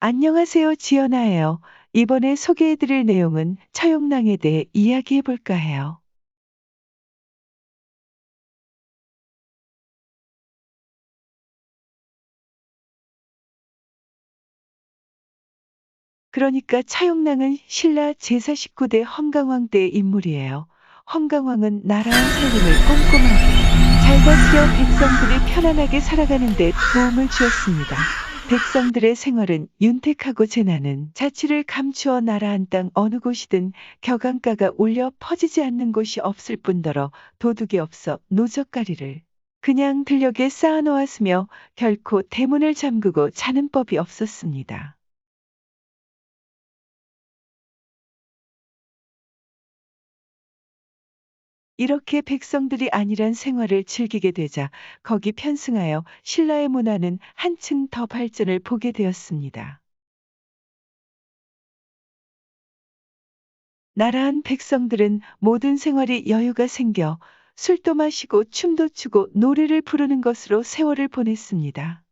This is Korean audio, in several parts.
안녕하세요, 지연아예요. 이번에 소개해드릴 내용은 처용낭에 대해 이야기해볼까 해요. 그러니까 차용낭은 신라 제사 19대 헌강왕 때의 인물이에요. 헌강왕은 나라와 살림을 꼼꼼하게 잘 다스려 백성들이 편안하게 살아가는 데 도움을 주었습니다. 백성들의 생활은 윤택하고 재난은 자취를 감추어 나라 한 땅 어느 곳이든 격앙가가 울려 퍼지지 않는 곳이 없을 뿐더러 도둑이 없어 노적가리를 그냥 들녘에 쌓아놓았으며 결코 대문을 잠그고 자는 법이 없었습니다. 이렇게 백성들이 안일한 생활을 즐기게 되자 거기 편승하여 신라의 문화는 한층 더 발전을 보게 되었습니다. 나라한 백성들은 모든 생활이 여유가 생겨 술도 마시고 춤도 추고 노래를 부르는 것으로 세월을 보냈습니다.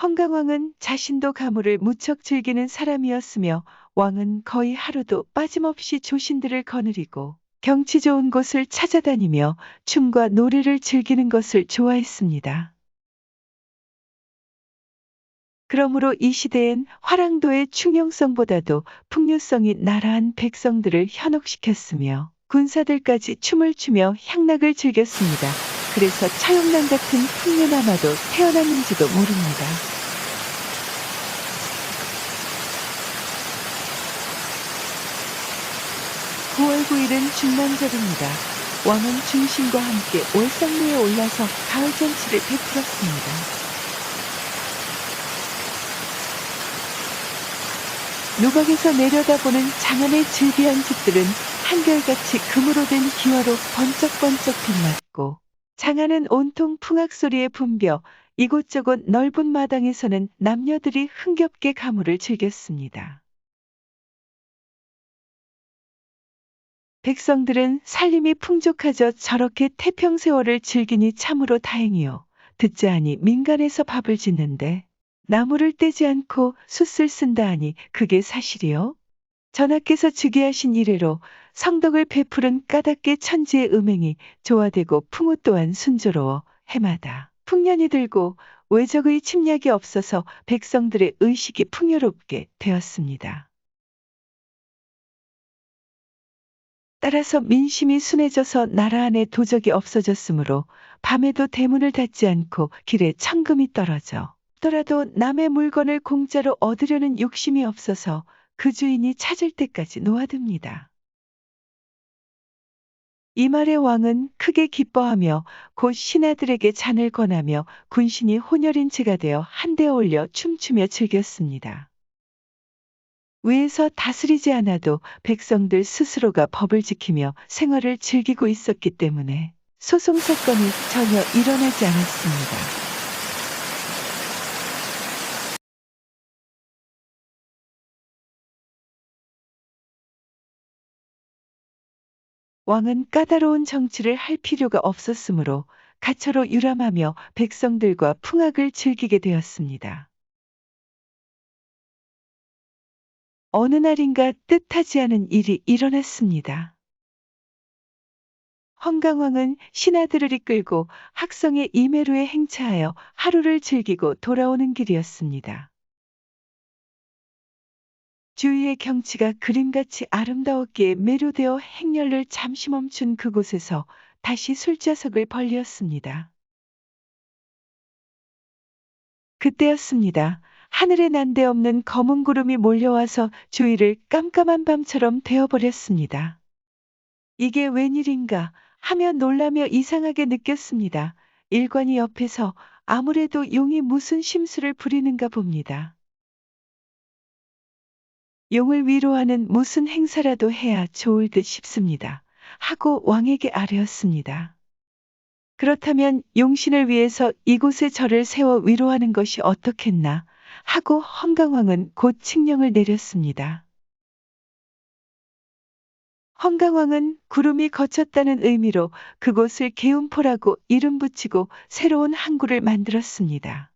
헌강왕은 자신도 가물을 무척 즐기는 사람이었으며 왕은 거의 하루도 빠짐없이 조신들을 거느리고 경치 좋은 곳을 찾아다니며 춤과 노래를 즐기는 것을 좋아했습니다. 그러므로 이 시대엔 화랑도의 충용성보다도 풍류성이 나라한 백성들을 현혹시켰으며 군사들까지 춤을 추며 향락을 즐겼습니다. 그래서 차용남 같은 풍류나마도 태어났는지도 모릅니다. 9월 9일은 중난절입니다. 왕은 중신과 함께 월성루에 올라서 가을 잔치를 베풀었습니다. 누각에서 내려다보는 장안의 즐비한 집들은 한결같이 금으로 된 기와로 번쩍번쩍 빛났고 장안은 온통 풍악 소리에 붐벼 이곳저곳 넓은 마당에서는 남녀들이 흥겹게 가물을 즐겼습니다. 백성들은 살림이 풍족하여 저렇게 태평세월을 즐기니 참으로 다행이요. 듣자 하니 민간에서 밥을 짓는데 나무를 떼지 않고 숯을 쓴다 하니 그게 사실이요? 전하께서 즉위하신 이래로 성덕을 베푸른 까닭게 천지의 음행이 조화되고 풍후 또한 순조로워 해마다 풍년이 들고 외적의 침략이 없어서 백성들의 의식이 풍요롭게 되었습니다. 따라서 민심이 순해져서 나라 안에 도적이 없어졌으므로 밤에도 대문을 닫지 않고 길에 천금이 떨어져 더라도 남의 물건을 공짜로 얻으려는 욕심이 없어서 그 주인이 찾을 때까지 놓아둡니다. 이 말에 왕은 크게 기뻐하며 곧 신하들에게 잔을 권하며 군신이 혼혈인체가 되어 한데 올려 춤추며 즐겼습니다. 위에서 다스리지 않아도 백성들 스스로가 법을 지키며 생활을 즐기고 있었기 때문에 소송 사건이 전혀 일어나지 않았습니다. 왕은 까다로운 정치를 할 필요가 없었으므로 가처로 유람하며 백성들과 풍악을 즐기게 되었습니다. 어느 날인가 뜻하지 않은 일이 일어났습니다. 헌강왕은 신하들을 이끌고 학성의 이매로에 행차하여 하루를 즐기고 돌아오는 길이었습니다. 주위의 경치가 그림같이 아름다웠기에 매료되어 행렬을 잠시 멈춘 그곳에서 다시 술자석을 벌리었습니다. 그때였습니다. 하늘에 난데없는 검은 구름이 몰려와서 주위를 깜깜한 밤처럼 되어버렸습니다. 이게 웬일인가 하며 놀라며 이상하게 느꼈습니다. 일관이 옆에서 아무래도 용이 무슨 심술을 부리는가 봅니다. 용을 위로하는 무슨 행사라도 해야 좋을 듯 싶습니다. 하고 왕에게 아뢰었습니다. 그렇다면 용신을 위해서 이곳에 절을 세워 위로하는 것이 어떻겠나 하고 헌강왕은 곧 칙령을 내렸습니다. 헌강왕은 구름이 거쳤다는 의미로 그곳을 개운포라고 이름 붙이고 새로운 항구를 만들었습니다.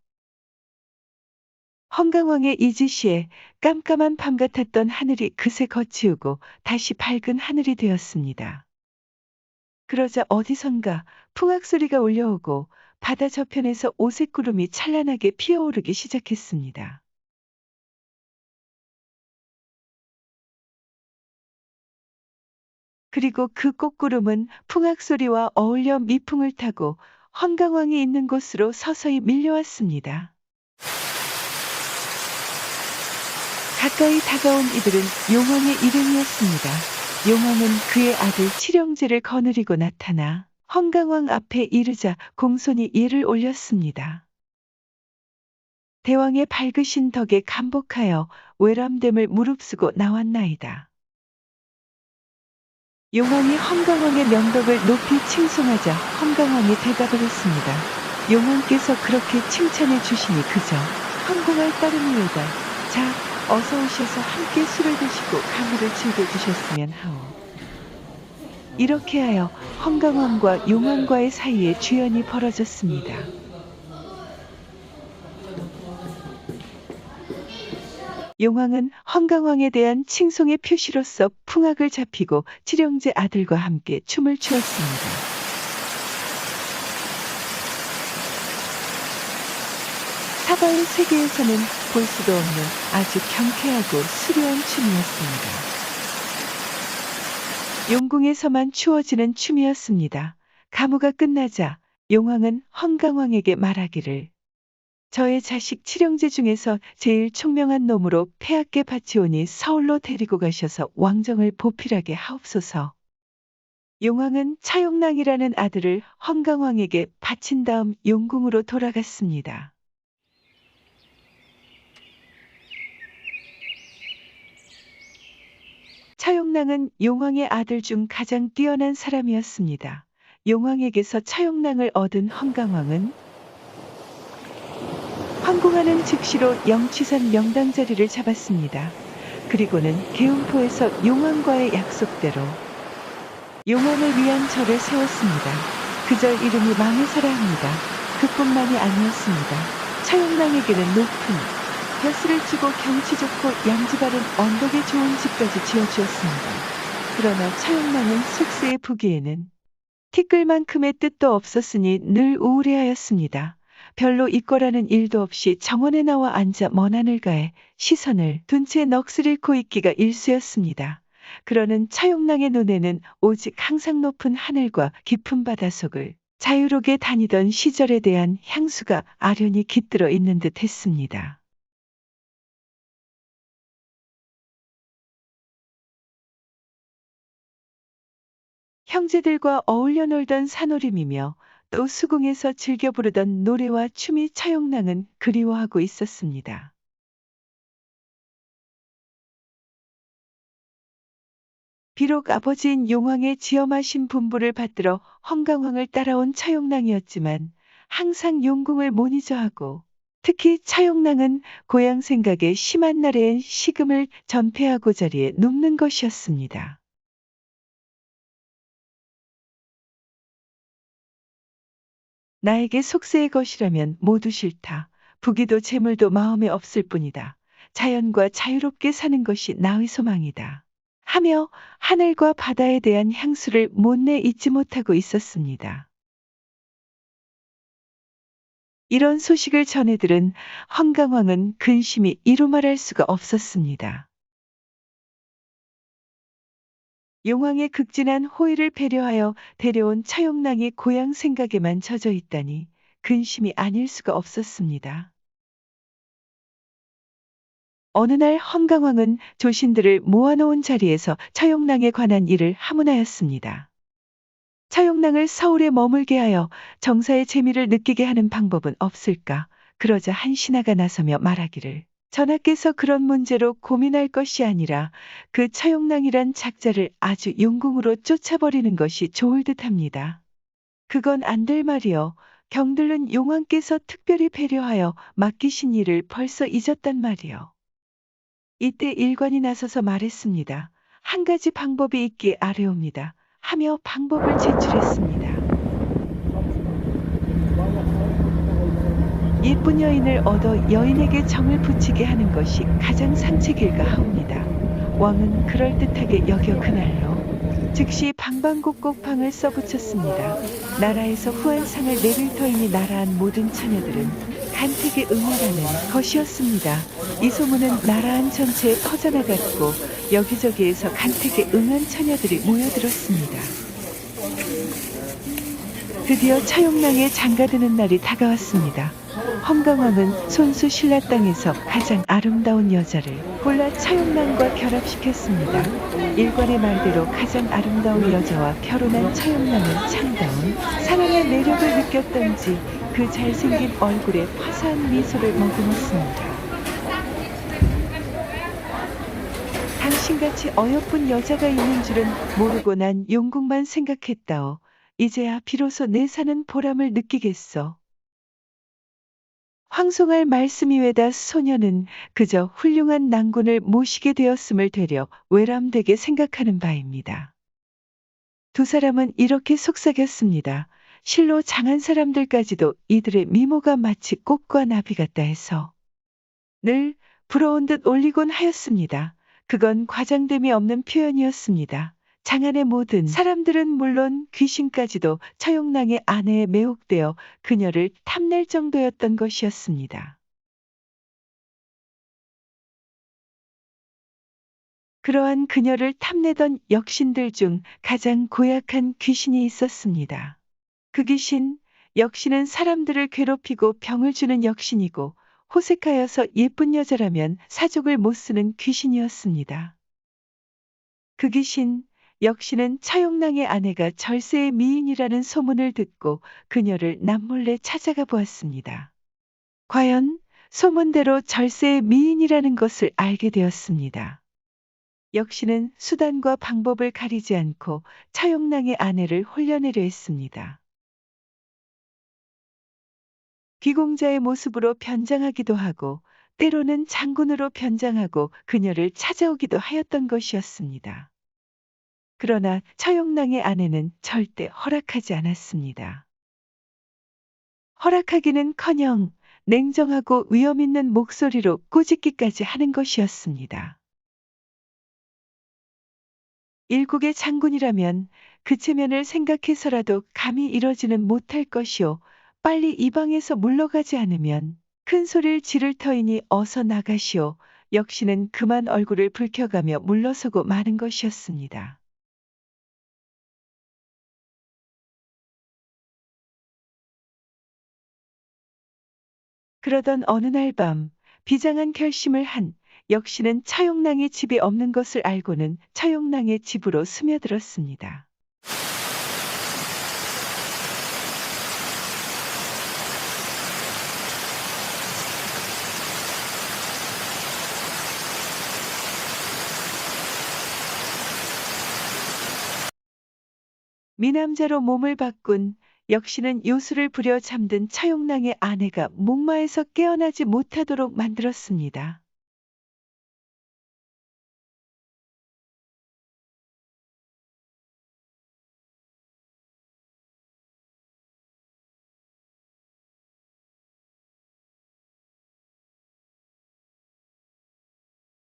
헌강왕의 이 지시에 깜깜한 밤 같았던 하늘이 그새 거치우고 다시 밝은 하늘이 되었습니다. 그러자 어디선가 풍악 소리가 울려오고 바다 저편에서 오색 구름이 찬란하게 피어오르기 시작했습니다. 그리고 그 꽃구름은 풍악 소리와 어울려 미풍을 타고 헌강왕이 있는 곳으로 서서히 밀려왔습니다. 가까이 다가온 이들은 용왕의 일행이었습니다. 용왕은 그의 아들 칠영제를 거느리고 나타나 헌강왕 앞에 이르자 공손히 예를 올렸습니다. 대왕의 밝으신 덕에 감복하여 외람됨을 무릅쓰고 나왔나이다. 용왕이 헌강왕의 명덕을 높이 칭송하자 헌강왕이 대답을 했습니다. 용왕께서 그렇게 칭찬해 주시니 그저 헌공할 따름이오다. 자, 어서 오셔서 함께 술을 드시고 강의를 즐겨주셨으면 하오. 이렇게 하여 헌강왕과 용왕과의 사이에 주연이 벌어졌습니다. 용왕은 헌강왕에 대한 칭송의 표시로서 풍악을 잡히고 칠영제 아들과 함께 춤을 추었습니다. 사바의 세계에서는 볼 수도 없는 아주 경쾌하고 수려한 춤이었습니다. 용궁에서만 추어지는 춤이었습니다. 가무가 끝나자 용왕은 헌강왕에게 말하기를 저의 자식 칠영제 중에서 제일 총명한 놈으로 폐하께 바치오니 서울로 데리고 가셔서 왕정을 보필하게 하옵소서. 용왕은 차용랑이라는 아들을 헌강왕에게 바친 다음 용궁으로 돌아갔습니다. 차용랑은 용왕의 아들 중 가장 뛰어난 사람이었습니다. 용왕에게서 차용랑을 얻은 헌강왕은 황궁하는 즉시로 영취산 명당 자리를 잡았습니다. 그리고는 계음포에서 용왕과의 약속대로 용왕을 위한 절을 세웠습니다. 그 절 이름이 망해사라 합니다. 그뿐만이 아니었습니다. 차용랑에게는 높은 벼슬을 주고 경치 좋고 양지 바른 언덕에 좋은 집까지 지어주었습니다. 그러나 차용랑은 속세의 부귀에는 티끌만큼의 뜻도 없었으니 늘 우울해하였습니다. 별로 이거라는 일도 없이 정원에 나와 앉아 먼 하늘가에 시선을 둔 채 넋을 잃고 있기가 일쑤였습니다. 그러는 차용랑의 눈에는 오직 항상 높은 하늘과 깊은 바닷속을 자유롭게 다니던 시절에 대한 향수가 아련히 깃들어 있는 듯 했습니다. 형제들과 어울려 놀던 산오림이며 또 수궁에서 즐겨 부르던 노래와 춤이 차용랑은 그리워하고 있었습니다. 비록 아버지인 용왕의 지엄하신 분부를 받들어 헌강왕을 따라온 차용랑이었지만 항상 용궁을 못 잊어하고 특히 차용랑은 고향 생각에 심한 날엔 식음을 전폐하고 자리에 눕는 것이었습니다. 나에게 속세의 것이라면 모두 싫다. 부귀도 재물도 마음에 없을 뿐이다. 자연과 자유롭게 사는 것이 나의 소망이다. 하며 하늘과 바다에 대한 향수를 못내 잊지 못하고 있었습니다. 이런 소식을 전해 들은 헌강왕은 근심이 이루 말할 수가 없었습니다. 용왕의 극진한 호의를 배려하여 데려온 차용랑이 고향 생각에만 젖어 있다니 근심이 아닐 수가 없었습니다. 어느 날 헌강왕은 조신들을 모아놓은 자리에서 차용랑에 관한 일을 하문하였습니다. 차용랑을 서울에 머물게 하여 정사의 재미를 느끼게 하는 방법은 없을까? 그러자 한 신하가 나서며 말하기를 전하께서 그런 문제로 고민할 것이 아니라 그 차용랑이란 작자를 아주 용궁으로 쫓아버리는 것이 좋을 듯합니다. 그건 안 될 말이요. 경들은 용왕께서 특별히 배려하여 맡기신 일을 벌써 잊었단 말이요. 이때 일관이 나서서 말했습니다. 한 가지 방법이 있기 아뢰옵니다. 하며 방법을 제출했습니다. 예쁜 여인을 얻어 여인에게 정을 붙이게 하는 것이 가장 상책일까 하옵니다. 왕은 그럴듯하게 여겨 그날로 즉시 방방곡곡 방을 써붙였습니다. 나라에서 후한상을 내릴 터이니 나라한 모든 처녀들은 간택에 응하라는 것이었습니다. 이 소문은 나라한 전체에 퍼져나갔고 여기저기에서 간택에 응한 처녀들이 모여들었습니다. 드디어 차용랑에 장가드는 날이 다가왔습니다. 험강왕은 손수 신라 땅에서 가장 아름다운 여자를 골라 차용랑과 결합시켰습니다. 일관의 말대로 가장 아름다운 여자와 결혼한 차용랑은 참다운 사랑의 매력을 느꼈던지 그 잘생긴 얼굴에 화사한 미소를 머금었습니다. 당신같이 어여쁜 여자가 있는 줄은 모르고 난 용궁만 생각했다오. 이제야 비로소 내 사는 보람을 느끼겠어. 황송할 말씀이 외다 소녀는 그저 훌륭한 낭군을 모시게 되었음을 되려 외람되게 생각하는 바입니다. 두 사람은 이렇게 속삭였습니다. 실로 장한 사람들까지도 이들의 미모가 마치 꽃과 나비 같다 해서 늘 부러운 듯 올리곤 하였습니다. 그건 과장됨이 없는 표현이었습니다. 장안의 모든 사람들은 물론 귀신까지도 차용랑의 아내에 매혹되어 그녀를 탐낼 정도였던 것이었습니다. 그러한 그녀를 탐내던 역신들 중 가장 고약한 귀신이 있었습니다. 그 귀신 역시는 사람들을 괴롭히고 병을 주는 역신이고 호색하여서 예쁜 여자라면 사족을 못 쓰는 귀신이었습니다. 그 귀신 역시는 차용랑의 아내가 절세의 미인이라는 소문을 듣고 그녀를 남몰래 찾아가 보았습니다. 과연 소문대로 절세의 미인이라는 것을 알게 되었습니다. 역시는 수단과 방법을 가리지 않고 차용랑의 아내를 홀려내려 했습니다. 귀공자의 모습으로 변장하기도 하고 때로는 장군으로 변장하고 그녀를 찾아오기도 하였던 것이었습니다. 그러나 차용랑의 아내는 절대 허락하지 않았습니다. 허락하기는커녕 냉정하고 위험 있는 목소리로 꼬집기까지 하는 것이었습니다. 일국의 장군이라면 그 체면을 생각해서라도 감히 이러지는 못할 것이오. 빨리 이 방에서 물러가지 않으면 큰 소리를 지를 터이니 어서 나가시오. 역시는 그만 얼굴을 붉혀가며 물러서고 마는 것이었습니다. 그러던 어느 날 밤 비장한 결심을 한 역시는 차용랑의 집이 없는 것을 알고는 차용랑의 집으로 스며들었습니다. 미남자로 몸을 바꾼 역시는 요술을 부려 잠든 차용랑의 아내가 목마에서 깨어나지 못하도록 만들었습니다.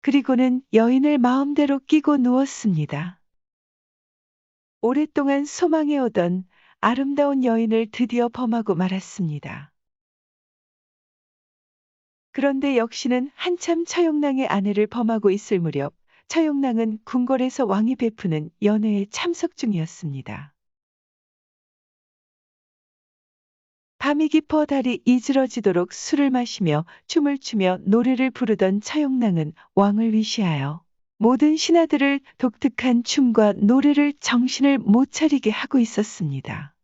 그리고는 여인을 마음대로 끼고 누웠습니다. 오랫동안 소망해오던 아름다운 여인을 드디어 범하고 말았습니다. 그런데 역시는 한참 차용랑의 아내를 범하고 있을 무렵 차용랑은 궁궐에서 왕이 베푸는 연회에 참석 중이었습니다. 밤이 깊어 달이 이즈러지도록 술을 마시며 춤을 추며 노래를 부르던 차용랑은 왕을 위시하여 모든 신하들을 독특한 춤과 노래를 정신을 못 차리게 하고 있었습니다.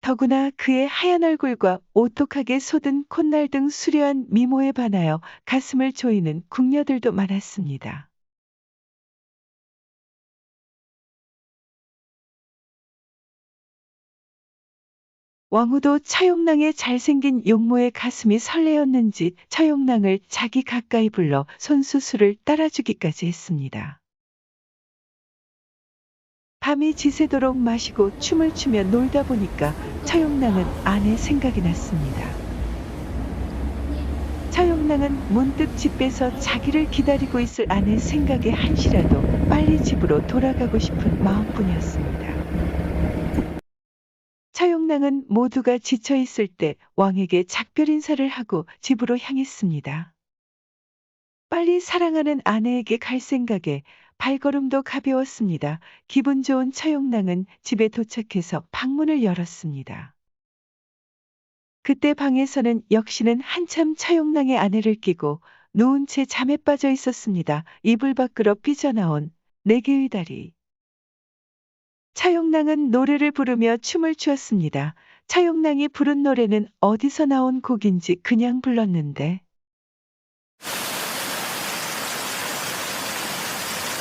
더구나 그의 하얀 얼굴과 오똑하게 솟은 콧날 등 수려한 미모에 반하여 가슴을 조이는 궁녀들도 많았습니다. 왕후도 차용랑의 잘생긴 용모에 가슴이 설레었는지 차용랑을 자기 가까이 불러 손수술을 따라주기까지 했습니다. 밤이 지새도록 마시고 춤을 추며 놀다 보니까 처용랑은 아내 생각이 났습니다. 처용랑은 문득 집에서 자기를 기다리고 있을 아내 생각에 한시라도 빨리 집으로 돌아가고 싶은 마음뿐이었습니다. 처용랑은 모두가 지쳐 있을 때 왕에게 작별 인사를 하고 집으로 향했습니다. 빨리 사랑하는 아내에게 갈 생각에 발걸음도 가벼웠습니다. 기분 좋은 처용랑은 집에 도착해서 방문을 열었습니다. 그때 방에서는 역시는 한참 처용랑의 아내를 끼고 누운 채 잠에 빠져 있었습니다. 이불 밖으로 삐져나온 네 개의 다리. 처용랑은 노래를 부르며 춤을 추었습니다. 처용랑이 부른 노래는 어디서 나온 곡인지 그냥 불렀는데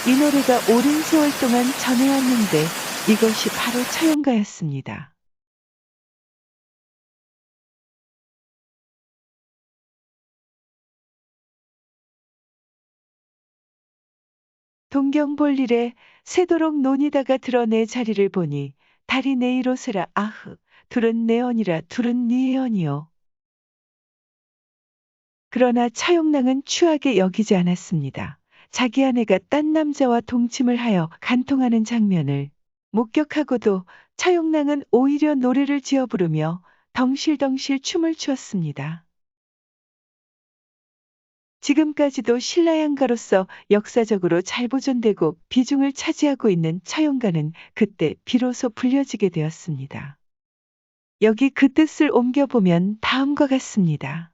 이 노래가 오랜 세월 동안 전해왔는데 이것이 바로 처용가였습니다. 동경볼일에 새도록 논이다가 들어 내 자리를 보니 달이 내이로세라 아흐 둘은 내 언이라 둘은 니의 언이요. 그러나 차용랑은 추하게 여기지 않았습니다. 자기 아내가 딴 남자와 동침을 하여 간통하는 장면을 목격하고도 차용랑은 오히려 노래를 지어 부르며 덩실덩실 춤을 추었습니다. 지금까지도 신라양가로서 역사적으로 잘 보존되고 비중을 차지하고 있는 차용가는 그때 비로소 불려지게 되었습니다. 여기 그 뜻을 옮겨보면 다음과 같습니다.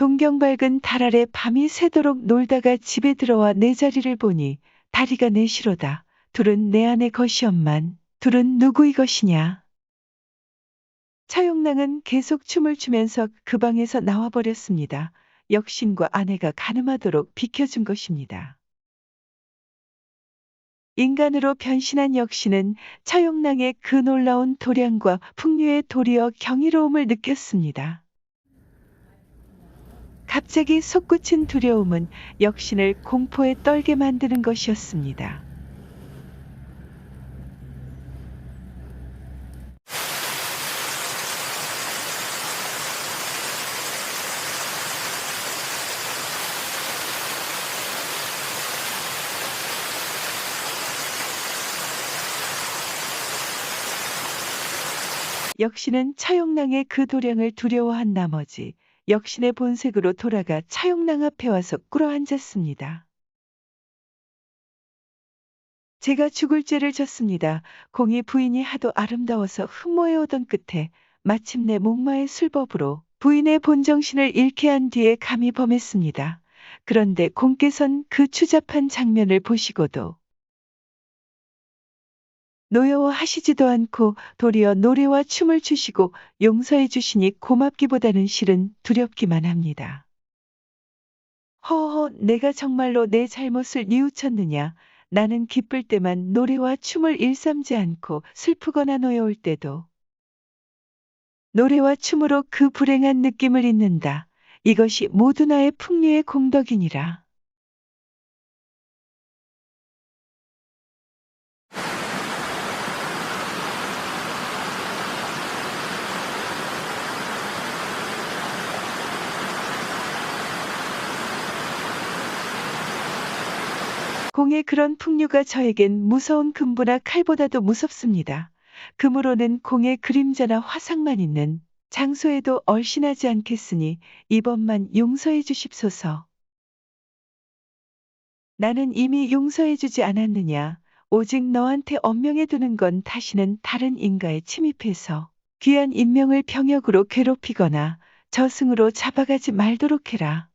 동경밝은 달 아래 밤이 새도록 놀다가 집에 들어와 내 자리를 보니 다리가 내 시로다. 둘은 내 안의 것이었만 둘은 누구의 것이냐. 차용랑은 계속 춤을 추면서 그 방에서 나와버렸습니다. 역신과 아내가 가늠하도록 비켜준 것입니다. 인간으로 변신한 역신은 차용랑의 그 놀라운 도량과 풍류에 도리어 경이로움을 느꼈습니다. 갑자기 솟구친 두려움은 역신을 공포에 떨게 만드는 것이었습니다. 역신은 차용랑의 그 도량을 두려워한 나머지 역신의 본색으로 돌아가 차용랑 앞에 와서 꿇어앉았습니다. 제가 죽을 죄를 졌습니다. 공이 부인이 하도 아름다워서 흠모해오던 끝에 마침내 목마의 술법으로 부인의 본정신을 잃게 한 뒤에 감히 범했습니다. 그런데 공께선 그 추잡한 장면을 보시고도 노여워하시지도 않고 도리어 노래와 춤을 추시고 용서해 주시니 고맙기보다는 실은 두렵기만 합니다. 허허, 내가 정말로 내 잘못을 뉘우쳤느냐. 나는 기쁠 때만 노래와 춤을 일삼지 않고 슬프거나 노여울 때도 노래와 춤으로 그 불행한 느낌을 잊는다. 이것이 모두 나의 풍류의 공덕이니라. 공의 그런 풍류가 저에겐 무서운 금보나 칼보다도 무섭습니다. 금으로는 공의 그림자나 화상만 있는 장소에도 얼씬하지 않겠으니 이번만 용서해 주십소서. 나는 이미 용서해 주지 않았느냐. 오직 너한테 언명해 두는 건 다시는 다른 인가에 침입해서 귀한 인명을 병역으로 괴롭히거나 저승으로 잡아가지 말도록 해라.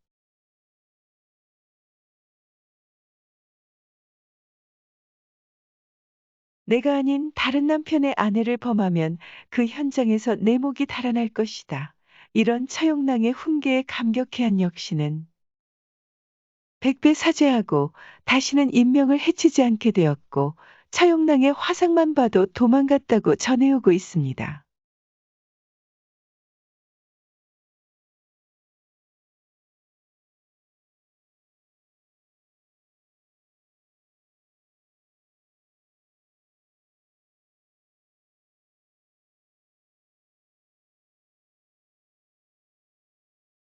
내가 아닌 다른 남편의 아내를 범하면 그 현장에서 내 목이 달아날 것이다. 이런 차용랑의 훈계에 감격해한 역신은 백배 사죄하고 다시는 인명을 해치지 않게 되었고 차용랑의 화상만 봐도 도망갔다고 전해오고 있습니다.